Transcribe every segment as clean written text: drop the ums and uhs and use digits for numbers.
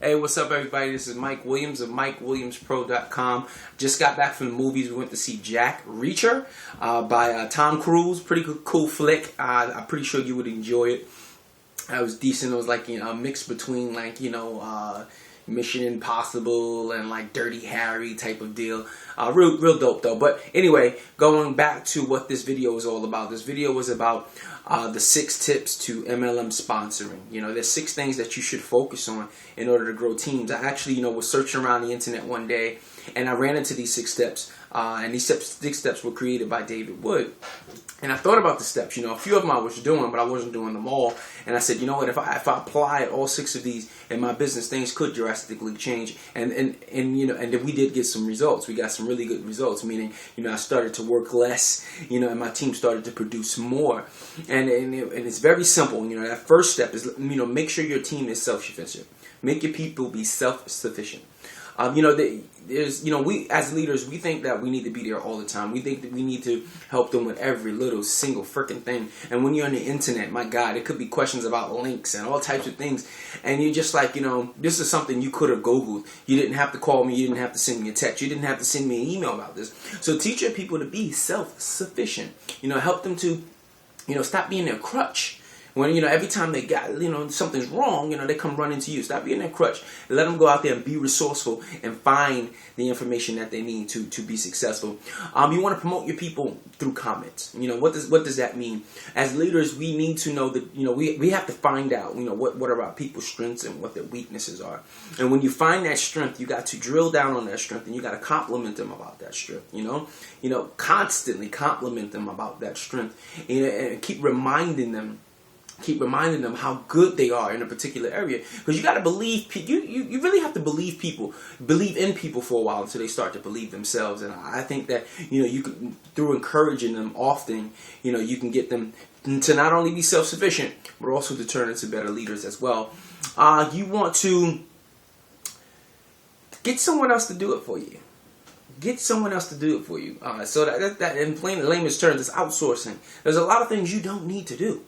Hey, what's up, everybody? This is Mike Williams of MikeWilliamsPro.com. Just got back from the movies. We went to see Jack Reacher by Tom Cruise. Pretty cool flick. I'm pretty sure you would enjoy it. It was decent. It was like, you know, a mix between like, you know, Mission Impossible and like Dirty Harry type of deal. Real dope though. But anyway, going back to what this video is all about. This video was about the 6 tips to MLM sponsoring. You know, there's 6 things that you should focus on in order to grow teams. I actually, you know, was searching around the internet one day and I ran into these 6 steps. And these 6 steps were created by David Wood. And I thought about the steps. You know, a few of them I was doing, but I wasn't doing them all. And I said, you know what, if I applied all 6 of these in my business, things could drastically change. And you know, and then we did get some results. We got some really good results, meaning, you know, I started to work less, you know, and my team started to produce more. And it's very simple. You know, that first step is, you know, make sure your team is self-sufficient. Make your people be self-sufficient. You know, there's, you know, we as leaders, we think that we need to be there all the time. We think that we need to help them with every little single freaking thing. And when you're on the internet, my God, it could be questions about links and all types of things. And you're just like, you know, this is something you could have Googled. You didn't have to call me. You didn't have to send me a text. You didn't have to send me an email about this. So teach your people to be self-sufficient. You know, help them to, you know, stop being their crutch. When, you know, every time they got, you know, something's wrong, you know, they come running to you. Stop being their crutch. Let them go out there and be resourceful and find the information that they need to be successful. You want to promote your people through comments. You know, what does that mean? As leaders, we need to know that, you know, we have to find out, you know, what are our people's strengths and what their weaknesses are. And when you find that strength, you got to drill down on that strength and you got to compliment them about that strength, you know, constantly compliment them about that strength, and keep reminding them how good they are in a particular area. Because you got to believe, you really have to believe in people for a while until they start to believe themselves. And I think that, you know, you can, through encouraging them often, you know, you can get them to not only be self-sufficient, but also to turn into better leaders as well. You want to get someone else to do it for you. Get someone else to do it for you. So that in plain layman's terms, is outsourcing. There's a lot of things you don't need to do.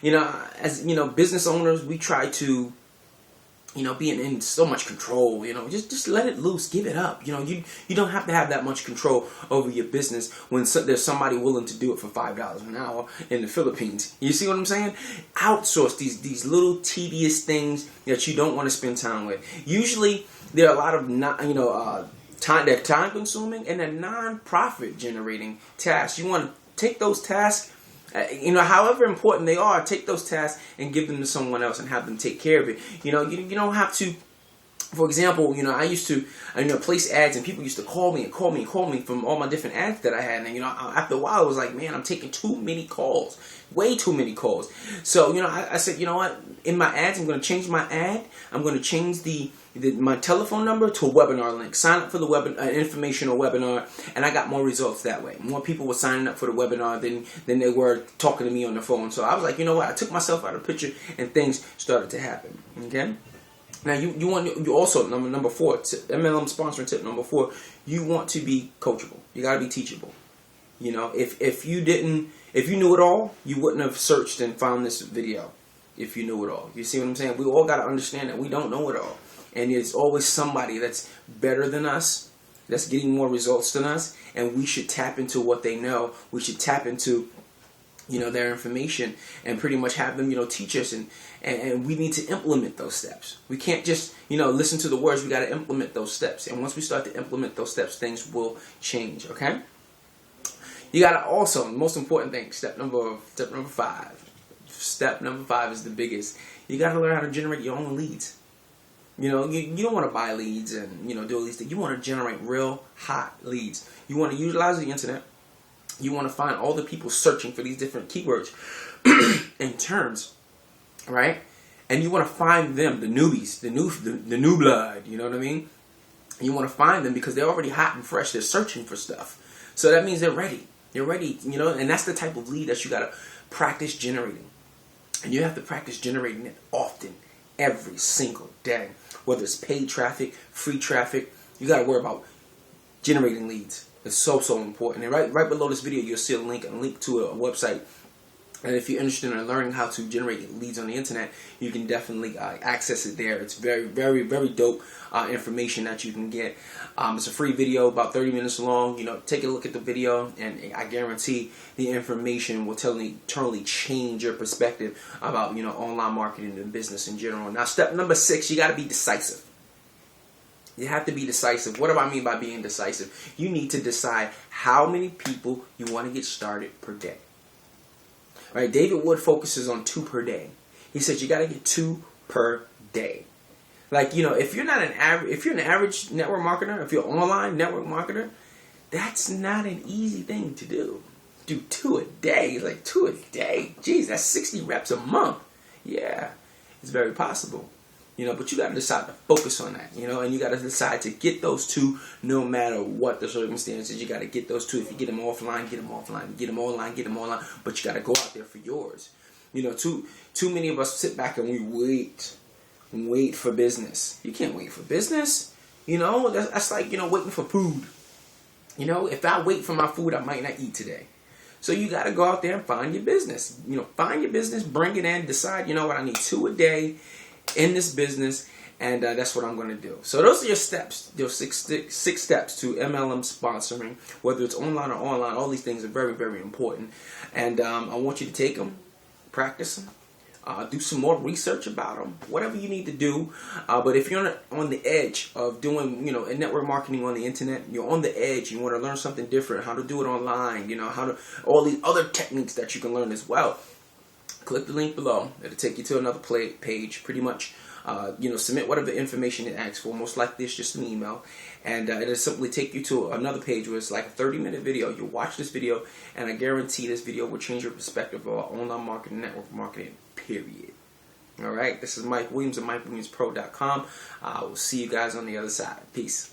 You know, as, you know, business owners, we try to, you know, be in so much control. You know, just let it loose, give it up. You know, you don't have to have that much control over your business when there's somebody willing to do it for $5 an hour in the Philippines. You see what I'm saying? Outsource these little tedious things that you don't want to spend time with. Usually, there are a lot of they're time consuming and they're non-profit generating tasks. You want to take those tasks. You know, however important they are, take those tasks and give them to someone else and have them take care of it. You know, you don't have to. For example, you know, I used to, you know, place ads and people used to call me from all my different ads that I had. And, you know, after a while, I was like, man, I'm taking too many calls, way too many calls. So, you know, I said, you know what, in my ads, I'm going to change my ad. I'm going to change my telephone number to a webinar link. Sign up for the informational webinar, and I got more results that way. More people were signing up for the webinar than they were talking to me on the phone. So I was like, you know what, I took myself out of the picture, and things started to happen. Okay. Now you also number 4, MLM sponsoring tip number 4. You want to be coachable. You got to be teachable. You know, if you knew it all, you wouldn't have searched and found this video. If you knew it all, you see what I'm saying? We all got to understand that we don't know it all, and there's always somebody that's better than us, that's getting more results than us, and we should tap into what they know. We should tap into, you know, their information and pretty much have them, you know, teach us, and we need to implement those steps. We can't just, you know, listen to the words. We got to implement those steps, and once we start to implement those steps, things will change. Okay. You got to also, most important thing, step number 5. Step number 5 is the biggest. You got to learn how to generate your own leads. You know, you don't want to buy leads and, you know, do all these things. You want to generate real hot leads. You want to utilize the internet. You want to find all the people searching for these different keywords and terms, right? And you want to find them, the newbies, the new blood. You know what I mean? You want to find them because they're already hot and fresh. They're searching for stuff, so that means they're ready. They're ready, you know. And that's the type of lead that you got to practice generating, and you have to practice generating it often, every single day. Whether it's paid traffic, free traffic, you got to worry about generating leads. It's so important. And right below this video, you'll see a link to a website And if you're interested in learning how to generate leads on the internet, you can definitely access it there. It's very, very, very dope information that you can get. It's a free video, about 30 minutes long. You know, take a look at the video, and I guarantee the information will totally change your perspective about, you know, online marketing and business in general. Now, step number 6, you got to be decisive. You have to be decisive. What do I mean by being decisive? You need to decide how many people you want to get started per day. Right, David Wood focuses on 2 per day. He says you got to get 2 per day. Like, you know, if you're an average network marketer, if you're an online network marketer, that's not an easy thing to do. Do 2 a day, like 2 a day. Geez, that's 60 reps a month. Yeah, it's very possible. You know, but you got to decide to focus on that, you know, and you got to decide to get those 2 no matter what the circumstances. You got to get those 2. If you get them offline, get them offline. Get them online, get them online. But you got to go out there for yours. You know, too many of us sit back and we wait for business. You can't wait for business. You know, that's like, you know, waiting for food. You know, if I wait for my food, I might not eat today. So you got to go out there and find your business. You know, find your business, bring it in, decide, you know what, I need 2 a day in this business, and that's what I'm going to do. So those are your steps, your six steps to MLM sponsoring, whether it's online or online. All these things are very, very important, and I want you to take them, practice them, do some more research about them, whatever you need to do. But if you're on the edge of doing, you know, network marketing on the internet, you're on the edge, you want to learn something different, how to do it online, you know, all these other techniques that you can learn as well. Click the link below. It'll take you to another page. Pretty much, you know, submit whatever information it asks for. Most likely it's just an email. And it'll simply take you to another page where it's like a 30-minute video. You'll watch this video, and I guarantee this video will change your perspective of online marketing, network marketing, period. All right? This is Mike Williams of MikeWilliamsPro.com. I will see you guys on the other side. Peace.